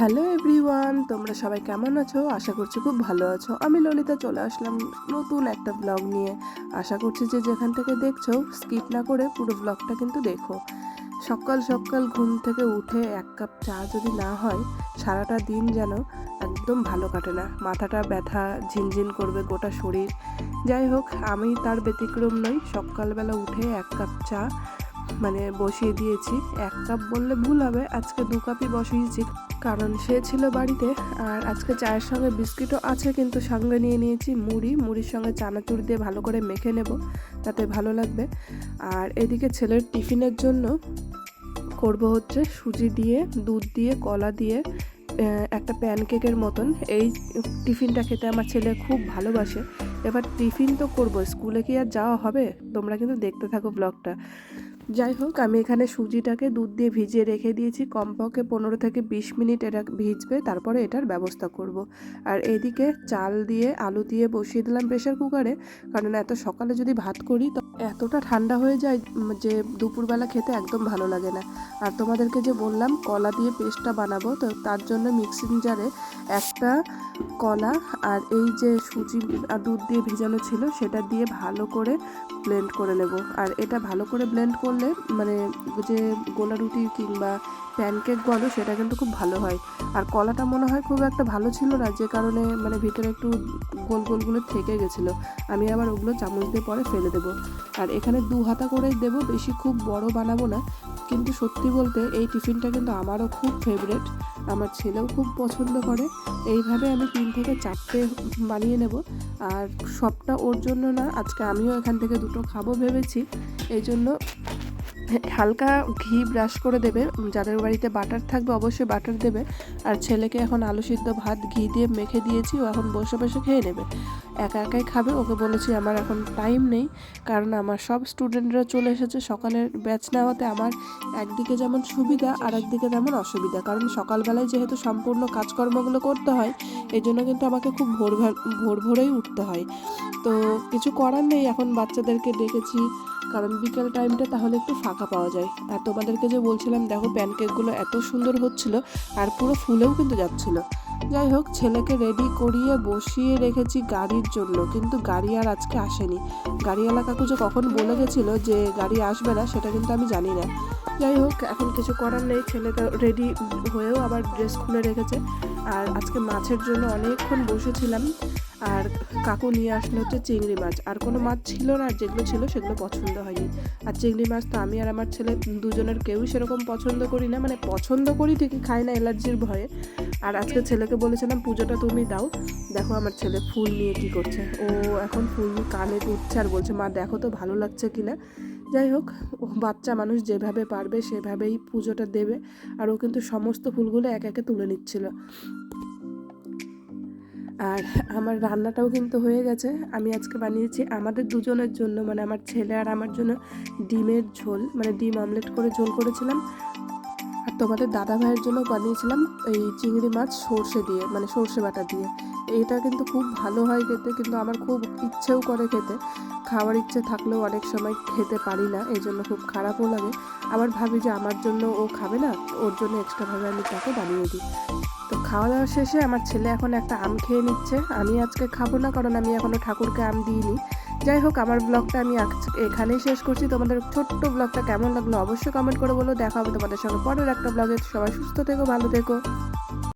Hello everyone, তোমরা সবাই কেমন আছো? আশা করছি খুব ভালো আছো। আমি ললিতা চলে আসলাম নতুন একটা ব্লগ নিয়ে। আশা করছি যে যেখান থেকে দেখছো স্কিপ না করে পুরো ব্লগটা কিন্তু দেখো। সকাল সকাল ঘুম থেকে উঠে এক কাপ চা যদি না হয় সারাটা দিন যেন একদম ভালো কাটে না। মাথাটা ব্যথা ঝিনঝিন করবে গোটা শরীর। যাই হোক, আমি তার ব্যতিক্রম নই। সকালবেলা উঠে এক কাপ চা বসিয়ে দিয়েছি। এক কাপ বললে ভুল হবে, আজকে 2 কাপই বসিয়েছি, কারণ সে ছিল বাড়িতে। আর আজকে চায়ের সঙ্গে বিস্কিটও আছে, কিন্তু সঙ্গে নিয়ে নিয়েছি মুড়ির সঙ্গে চানাচুর দিয়ে ভালো করে মেখে নেব, তাতে ভালো লাগবে। আর এদিকে ছেলের টিফিনের জন্য করব হচ্ছে সুজি দিয়ে, দুধ দিয়ে, কলা দিয়ে একটা প্যানকেকের মতন। এই টিফিনটা খেতে আমার ছেলে খুব ভালোবাসে। এবার টিফিন তো করবো, স্কুলে কি আর যাওয়া হবে? তোমরা কিন্তু দেখতে থাকো ব্লগটা। যাই হোক, আমি এখানে সুজিটাকে দুধ দিয়ে ভিজিয়ে রেখে দিয়েছি। কমপক্ষে 15 থেকে 20 মিনিট এটা ভিজবে, তারপরে এটার ব্যবস্থা করব। আর এদিকে চাল দিয়ে আলু দিয়ে বসিয়ে দিলাম প্রেশার কুকারে, কারণ এত সকালে যদি ভাত করি তো এতটা ঠান্ডা হয়ে যায় যে দুপুরবেলা খেতে একদম ভালো লাগে না। আর তোমাদেরকে যে বললাম কলা দিয়ে পেস্টটা বানাবো, তো তার জন্য মিক্সিং জারে একটা কলা আর এই যে সুজি আর দুধ দিয়ে ভিজানো ছিল সেটা দিয়ে ভালো করে ব্লেন্ড করে নেব। আর এটা ভালো করে ব্লেন্ড করলে যে গোলা রুটি কিংবা প্যানকেক বলো, সেটা কিন্তু খুব ভালো হয়। আর কলাটা মনে হয় খুব একটা ভালো ছিল না, যে কারণে ভিতরে একটু গোল গোলগুলো থেকে গেছিলো। আমি আবার ওগুলো চামচ দিয়ে পরে ফেলে দেবো। আর এখানে 2 হাতা করেই দেবো, বেশি খুব বড় বানাবো না। কিন্তু সত্যি বলতে এই টিফিনটা কিন্তু আমারও খুব ফেভারেট, আমার ছেলেও খুব পছন্দ করে। এইভাবে আমি 3 থেকে 4টে বানিয়ে নেব। আর সবটা ওর জন্য না, আজকে আমিও এখান থেকে 2টো খাবো ভেবেছি। এই জন্য হালকা ঘি ব্রাশ করে দেবে, যাদের বাড়িতে বাটার থাকবে অবশ্যই বাটার দেবে। আর ছেলেকে এখন আলু সিদ্ধ ভাত ঘি দিয়ে মেখে দিয়েছি, ও এখন বসে বসে খেয়ে নেবে, একা একাই খাবে। ওকে বলেছি আমার এখন টাইম নেই, কারণ আমার সব স্টুডেন্টরা চলে এসেছে। সকালের ব্যাচ নেওয়াতে আমার একদিকে যেমন সুবিধা আর একদিকে তেমন অসুবিধা, কারণ সকালবেলায় যেহেতু সম্পূর্ণ কাজকর্মগুলো করতে হয়, এই জন্য কিন্তু আমাকে খুব ভোরেই উঠতে হয়। তো কিছু করার নেই, এখন বাচ্চাদেরকে ডেকেছি কারণ বিকেল টাইমটা তাহলে একটু ফাঁকা পাওয়া যায়। আর তোমাদেরকে যে বলছিলাম, দেখো প্যানকেকগুলো এত সুন্দর হচ্ছিল আর পুরো ফুলেও কিন্তু যাচ্ছিল। যাই হোক, ছেলেকে রেডি করিয়ে বসিয়ে রেখেছি গাড়ির জন্য, কিন্তু গাড়ি আর আজকে আসেনি। গাড়িওয়ালা কাকু যে কখন বলে গেছিলো যে গাড়ি আসবে না, সেটা কিন্তু আমি জানি না। যাই হোক, এখন কিছু করার নেই, ছেলে তো রেডি হয়েও আবার ড্রেস খুলে রেখেছে। আর আজকে মাছের জন্য অনেকক্ষণ বসেছিলাম। আর কাকু নিয়ে আসলো হচ্ছে চিংড়ি মাছ, আর কোনো মাছ ছিল না, আর যেগুলো ছিল সেগুলো পছন্দ হয়নি। আর চিংড়ি মাছ তো আমি আর আমার ছেলে দুজনের কেউই সেরকম পছন্দ করি না, পছন্দ করি ঠিকই, খাই না অ্যালার্জির ভয়ে। আর আজকে ছেলেকে বলেছিলাম পুজোটা তুমি দাও। দেখো আমার ছেলে ফুল নিয়ে কি করছে, ও এখন ফুল কানে তুলছে আর বলছে মা দেখো তো ভালো লাগছে কিনা। যাই হোক, বাচ্চা মানুষ যেভাবে পারবে সেভাবেই পুজোটা দেবে। আর ও কিন্তু সমস্ত ফুলগুলো এক একে তুলে নিচ্ছিল। আর আমার রান্নাটাও কিন্তু হয়ে গেছে। আমি আজকে বানিয়েছি আমাদের দুজনের জন্য, আমার ছেলে আর আমার জন্য ডিমের ঝোল, ডিম অমলেট করে ঝোল করেছিলাম। আর তোমাদের দাদা ভাইয়ের জন্য বানিয়েছিলাম এই চিংড়ি মাছ সর্ষে দিয়ে, সর্ষে বাটা দিয়ে। এটা কিন্তু খুব ভালো হয় খেতে, কিন্তু আমার খুব ইচ্ছেও করে খেতে। খাওয়ার ইচ্ছে থাকলেও অনেক সময় খেতে পারি না, এই জন্য খুব খারাপও লাগে। আবার ভাবি যে আমার জন্য ও খাবে না, ওর জন্য এক্সট্রাভাবে আমি তাকে বানিয়ে দিই। তো খাওয়া দাওয়া শেষে আমার ছেলে এখন একটা আম খেয়ে নিচ্ছে। আমি আজকে খাবো না, কারণ আমি এখনও ঠাকুরকে আম দিইনি। যাই হোক, আমার ব্লগটা আমি এখানেই শেষ করছি। তোমাদের ছোট্ট ব্লগটা কেমন লাগলো অবশ্যই কমেন্ট করে বলো। দেখা হবে তোমাদের সঙ্গে পরের একটা ব্লগে। সবাই সুস্থ থেকো, ভালো থেকো।